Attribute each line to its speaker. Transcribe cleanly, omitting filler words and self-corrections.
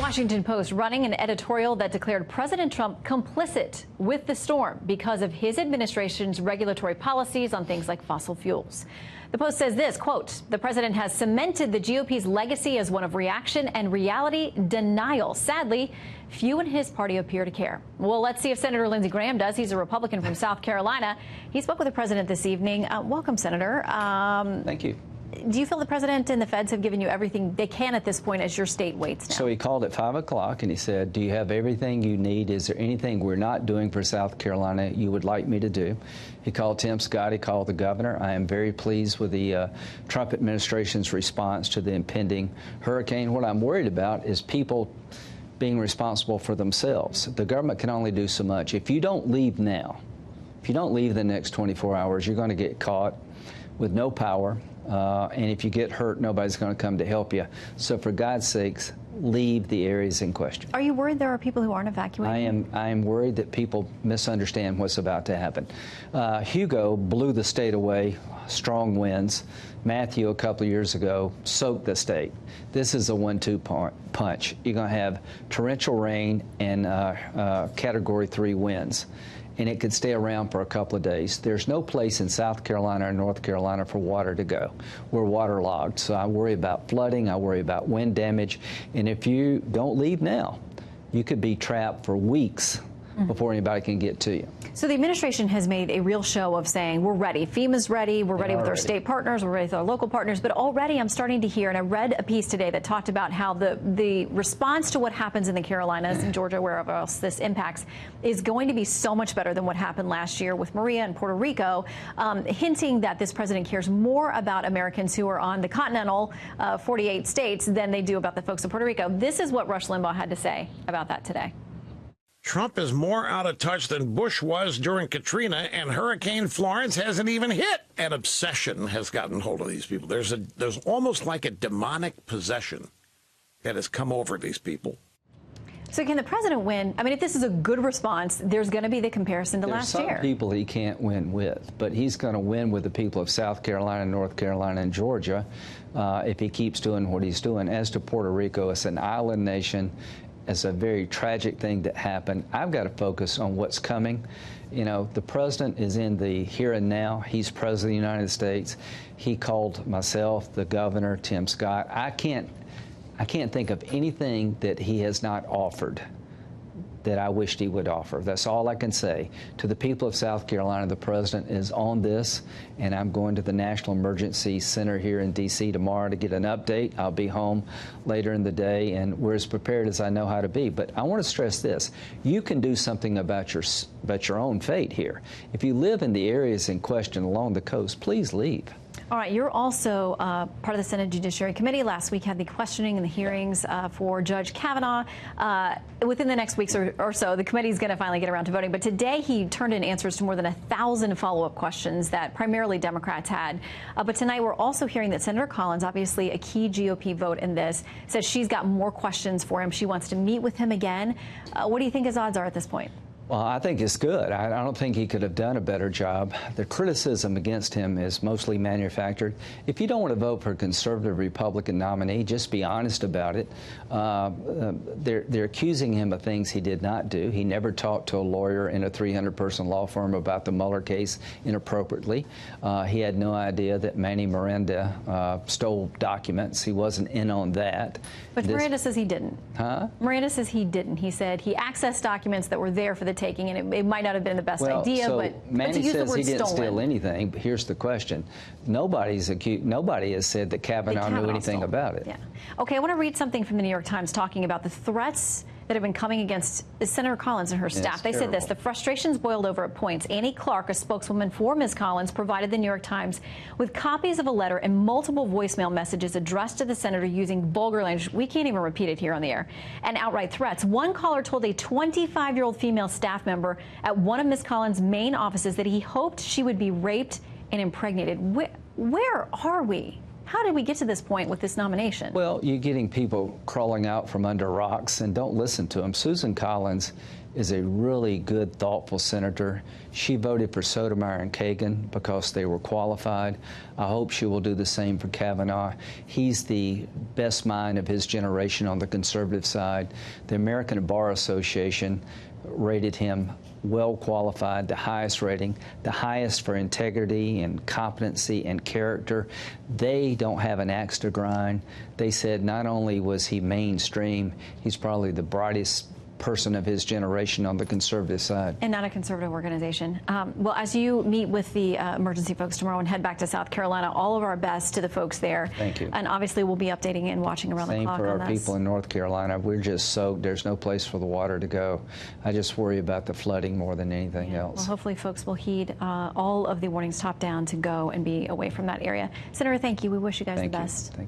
Speaker 1: Washington Post running an editorial that declared President Trump complicit with the storm because of his administration's regulatory policies on things like fossil fuels. The Post says this, quote, the president has cemented the GOP's legacy as one of reaction and reality denial. Sadly, few in his party appear to care. Well, let's see if Senator Lindsey Graham does. He's a Republican from South Carolina. He spoke with the president this evening. Welcome, Senator.
Speaker 2: Thank you.
Speaker 1: Do you feel the president and the feds have given you everything they can at this point as your state waits now?
Speaker 2: So he called at 5 o'clock and he said, do you have everything you need? Is there anything we're not doing for South Carolina you would like me to do? He called Tim Scott. He called the governor. I am very pleased with the Trump administration's response to the impending hurricane. What I'm worried about is people being responsible for themselves. The government can only do so much. If you don't leave now, if you don't leave the next 24 hours, you're going to get caught with no power. And if you get hurt, nobody's going to come to help you. So for God's sakes, leave the areas in question.
Speaker 1: Are you worried there are people who aren't evacuating?
Speaker 2: I am worried that people misunderstand what's about to happen. Hugo blew the state away, strong winds. Matthew, a couple of years ago, soaked the state. This is a 1-2 punch. You're going to have torrential rain and Category 3 winds. And it could stay around for a couple of days. There's no place in South Carolina or North Carolina for water to go. We're waterlogged, so I worry about flooding, I worry about wind damage, and if you don't leave now, you could be trapped for weeks before anybody can get to you.
Speaker 1: So the administration has made a real show of saying we're ready. FEMA's ready. We're ready with our state partners. We're ready with our local partners. But already I'm starting to hear, and I read a piece today that talked about how the response to what happens in the Carolinas and Georgia, wherever else this impacts, is going to be so much better than what happened last year with Maria and Puerto Rico, hinting that this president cares more about Americans who are on the continental 48 states than they do about the folks in Puerto Rico. This is what Rush Limbaugh had to say about that today.
Speaker 3: Trump is more out of touch than Bush was during Katrina, and Hurricane Florence hasn't even hit. An obsession has gotten hold of these people. There's almost like a demonic possession that has come over these people.
Speaker 1: So can the president win? I mean, if this is a good response, there's going to be the comparison to last year.
Speaker 2: There's some people he can't win with, but he's going to win with the people of South Carolina, North Carolina, and Georgia if he keeps doing what he's doing. As to Puerto Rico, it's an island nation. It's a very tragic thing that happened. I've got to focus on what's coming. You know, the president is in the here and now. He's president of the United States. He called myself, the governor, Tim Scott. I can't think of anything that he has not offered that I wished he would offer. That's all I can say. To the people of South Carolina, the president is on this, and I'm going to the National Emergency Center here in D.C. tomorrow to get an update. I'll be home later in the day, and we're as prepared as I know how to be. But I want to stress this. You can do something about your own fate here. If you live in the areas in question along the coast, please leave.
Speaker 1: All right, you're also part of the Senate Judiciary Committee. Last week had the questioning and the hearings for Judge Kavanaugh. Within the next weeks or so, the committee is going to finally get around to voting. But today he turned in answers to more than 1,000 follow-up questions that primarily Democrats had. But tonight we're also hearing that Senator Collins, obviously a key GOP vote in this, says she's got more questions for him. She wants to meet with him again. What do you think his odds are at this point?
Speaker 2: Well, I think it's good. I don't think he could have done a better job. The criticism against him is mostly manufactured. If you don't want to vote for a conservative Republican nominee, just be honest about it. They're accusing him of things he did not do. He never talked to a lawyer in a 300-person law firm about the Mueller case inappropriately. He had no idea that Manny Miranda stole documents. He wasn't in on that.
Speaker 1: But Miranda says he didn't.
Speaker 2: Huh?
Speaker 1: Miranda says he didn't. He said he accessed documents that were there for the taking, and it might not have been the best idea.
Speaker 2: So
Speaker 1: but
Speaker 2: Manny
Speaker 1: to use
Speaker 2: says
Speaker 1: the word
Speaker 2: he didn't
Speaker 1: stolen.
Speaker 2: steal anything. But here's the question: Nobody has said that Kavanaugh knew anything about it.
Speaker 1: Yeah. Okay, I want to read something from the New York Times talking about the threats that have been coming against Senator Collins and her staff. They said this: the frustrations boiled over at points. Annie Clark, a spokeswoman for Ms. Collins, provided the New York Times with copies of a letter and multiple voicemail messages addressed to the senator using vulgar language. We can't even repeat it here on the air. And outright threats. One caller told a 25-year-old female staff member at one of Ms. Collins' main offices that he hoped she would be raped and impregnated. Where are we? How did we get to this point with this nomination?
Speaker 2: Well, you're getting people crawling out from under rocks, and don't listen to them. Susan Collins is a really good, thoughtful senator. She voted for Sotomayor and Kagan because they were qualified. I hope she will do the same for Kavanaugh. He's the best mind of his generation on the conservative side. The American Bar Association rated him well qualified, the highest rating, the highest for integrity and competency and character. They don't have an axe to grind. They said not only was he mainstream, he's probably the brightest person of his generation on the conservative side.
Speaker 1: And not a conservative organization. Well, as you meet with the emergency folks tomorrow and head back to South Carolina, all of our best to the folks there.
Speaker 2: Thank you.
Speaker 1: And obviously we'll be updating and watching around the clock on this.
Speaker 2: Same for our people in North Carolina. We're just soaked. There's no place for the water to go. I just worry about the flooding more than anything else.
Speaker 1: Well, hopefully folks will heed all of the warnings top down to go and be away from that area. Senator, thank you. We wish you guys the best.